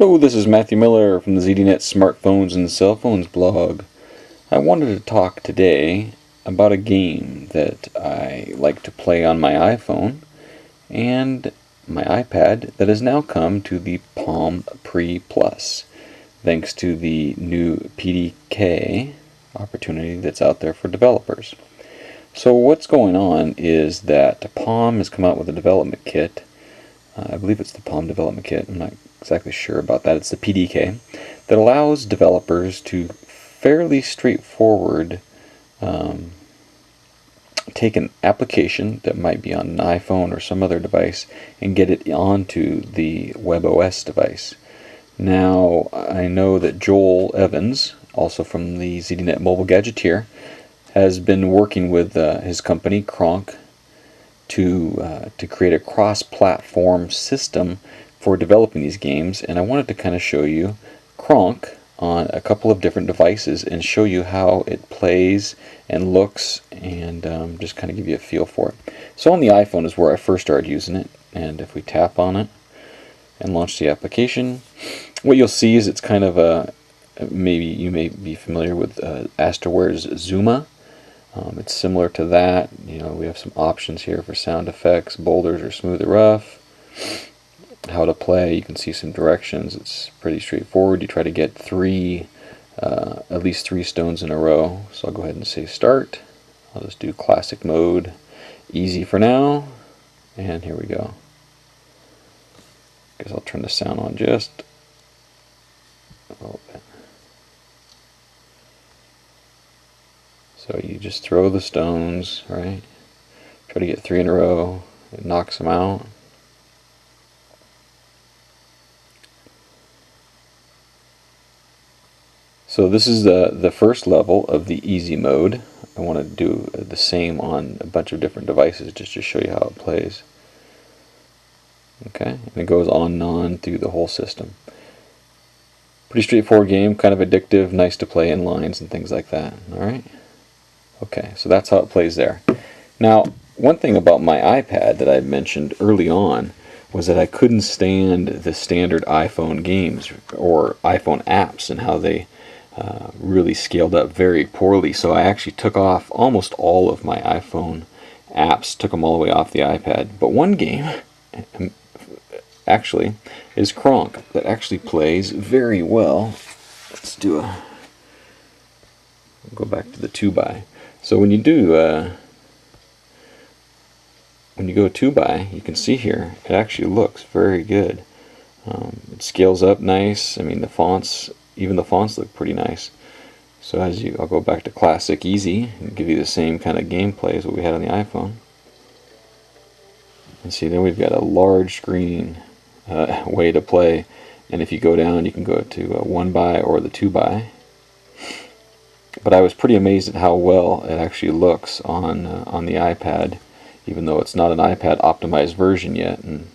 Hello, this is Matthew Miller from the ZDNet Smartphones and Cell Phones blog. I wanted to talk today about a game that I like to play on my iPhone and my iPad that has now come to the Palm Pre Plus, thanks to the new PDK opportunity that's out there for developers. So what's going on is that Palm has come out with a development kit. I believe it's the Palm development kit. I'm not exactly sure about that. It's the PDK that allows developers to fairly straightforward take an application that might be on an iPhone or some other device and get it onto the webOS device. Now, I know that Joel Evans, also from the ZDNet Mobile Gadgeteer, has been working with his company, Cronk, to create a cross-platform system for developing these games, and I wanted to kind of show you Cronk on a couple of different devices and show you how it plays and looks, and just kind of give you a feel for it. So on the iPhone is where I first started using it, and if we tap on it and launch the application, what you'll see is it's kind of a, maybe you may be familiar with Astroware's Zuma. It's similar to that. You know, we have some options here for sound effects, boulders or smooth or rough. How to play, you can see some directions. It's pretty straightforward. You try to get at least three stones in a row. So I'll go ahead and say start. I'll just do classic mode, easy for now, and here we go. Guess I'll turn the sound on just a little bit. So you just throw the stones, right? Try to get three in a row. It knocks them out. So this is the first level of the easy mode. I want to do the same on a bunch of different devices just to show you how it plays. Okay, and it goes on and on through the whole system. Pretty straightforward game, kind of addictive, nice to play in lines and things like that. Alright? Okay, so that's how it plays there. Now, one thing about my iPad that I mentioned early on was that I couldn't stand the standard iPhone games or iPhone apps and how they really scaled up very poorly. So I actually took off almost all of my iPhone apps, took them all the way off the iPad. But one game actually is Cronk that actually plays very well. Let's do go back to the 2x. So when you go 2x, you can see here it actually looks very good. It scales up nice. I mean, the fonts, even the fonts look pretty nice. So I'll go back to classic easy and give you the same kind of gameplay as what we had on the iPhone. And see, then we've got a large screen way to play. And if you go down, you can go to 1x or the 2x. But I was pretty amazed at how well it actually looks on the iPad, even though it's not an iPad optimized version yet, and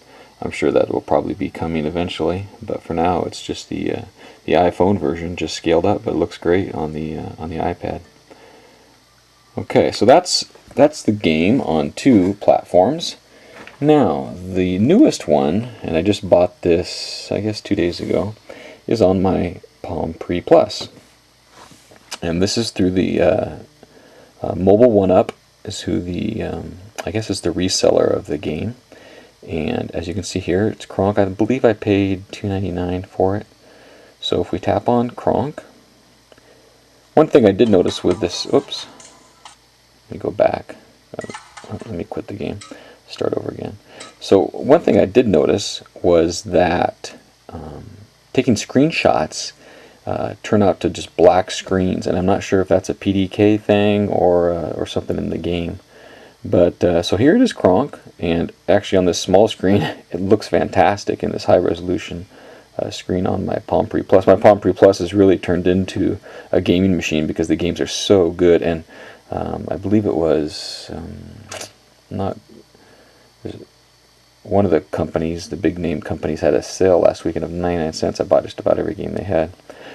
I'm sure that will probably be coming eventually. But for now, it's just the iPhone version, just scaled up, but it looks great on the iPad. Okay, so that's the game on two platforms. Now, the newest one, and I just bought this, I guess 2 days ago, is on my Palm Pre Plus. And this is through the Mobile 1UP, is who the, I guess it's the reseller of the game. And as you can see here, it's Cronk. I believe I paid $2.99 for it. So if we tap on Cronk, one thing I did notice with this, oops, let me go back. Let me quit the game, start over again. So one thing I did notice was that taking screenshots turn out to just black screens, and I'm not sure if that's a PDK thing or something in the game. But so here it is, Cronk, and actually on this small screen it looks fantastic in this high resolution screen on my Palm Pre Plus. My Palm Pre Plus has really turned into a gaming machine because the games are so good, and I believe it was one of the companies, the big name companies, had a sale last weekend of 99 cents. I bought just about every game they had.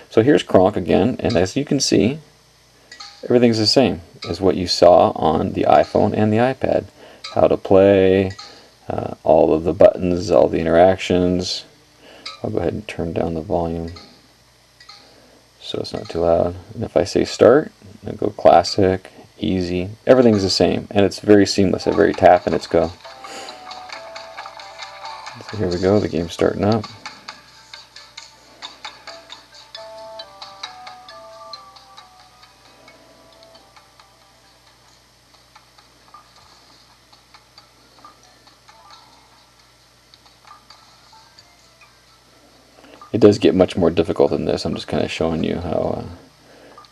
So here's Cronk again, and as you can see, everything's the same as what you saw on the iPhone and the iPad. How to play, all of the buttons, all the interactions, I'll go ahead and turn down the volume so it's not too loud. And if I say start, I'll go classic, easy. Everything's the same, and it's very seamless. Every tap and it's go. So here we go, the game's starting up. It does get much more difficult than this. I'm just kind of showing you how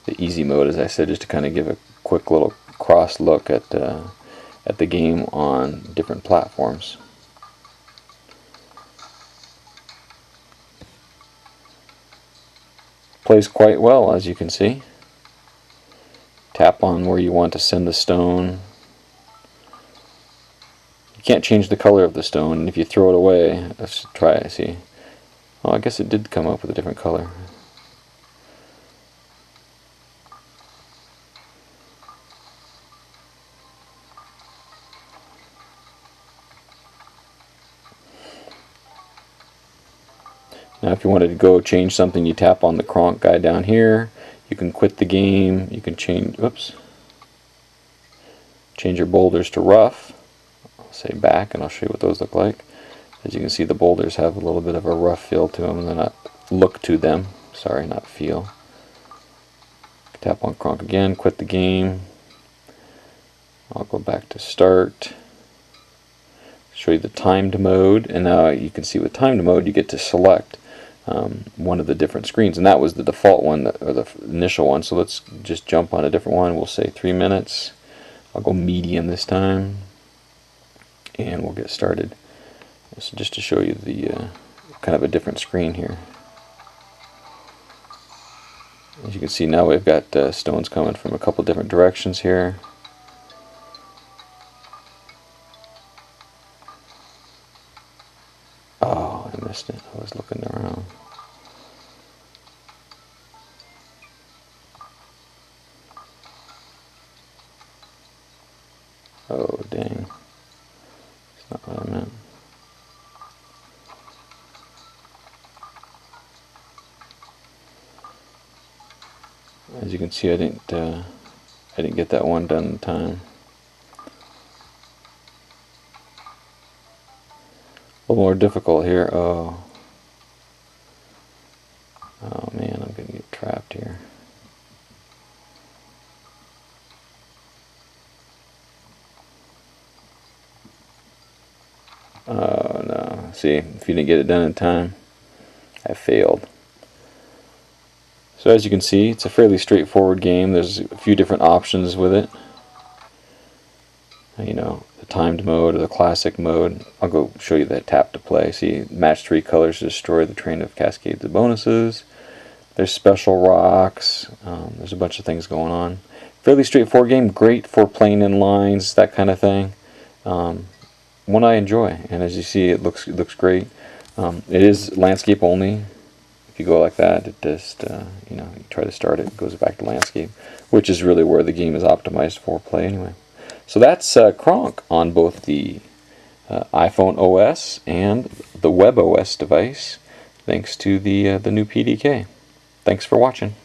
the easy mode, as I said, just to kind of give a quick little cross look at the game on different platforms. Plays quite well, as you can see. Tap on where you want to send the stone. You can't change the color of the stone, and if you throw it away, let's try it, see. Oh, I guess it did come up with a different color. Now if you wanted to go change something, you tap on the Cronk guy down here. You can quit the game. You can change, change your boulders to rough. I'll say back and I'll show you what those look like. As you can see, the boulders have a little bit of a rough feel to them, and then not look to them. Sorry, not feel. Tap on Cronk again, quit the game. I'll go back to start. Show you the timed mode, and now you can see with timed mode you get to select one of the different screens, and that was the default one, or the initial one. So let's just jump on a different one. We'll say 3 minutes. I'll go medium this time, and we'll get started. So just to show you the kind of a different screen here. As you can see, now we've got stones coming from a couple different directions here. Oh, I missed it. I was looking around. Oh, dang. That's not what I meant. As you can see, I didn't get that one done in time. A little more difficult here. Oh man, I'm gonna get trapped here. Oh no. See, if you didn't get it done in time, I failed. So as you can see, it's a fairly straightforward game. There's a few different options with it. You know, the timed mode or the classic mode. I'll go show you that tap to play. See, match 3 colors to destroy the train of cascades of bonuses. There's special rocks. There's a bunch of things going on. Fairly straightforward game. Great for playing in lines, that kind of thing. One I enjoy, and as you see, it looks great. It is landscape only. If you go like that, it just you know, you try to start it, it goes back to landscape, which is really where the game is optimized for play anyway. So that's Cronk on both the iPhone OS and the webOS device, thanks to the new PDK. Thanks for watching.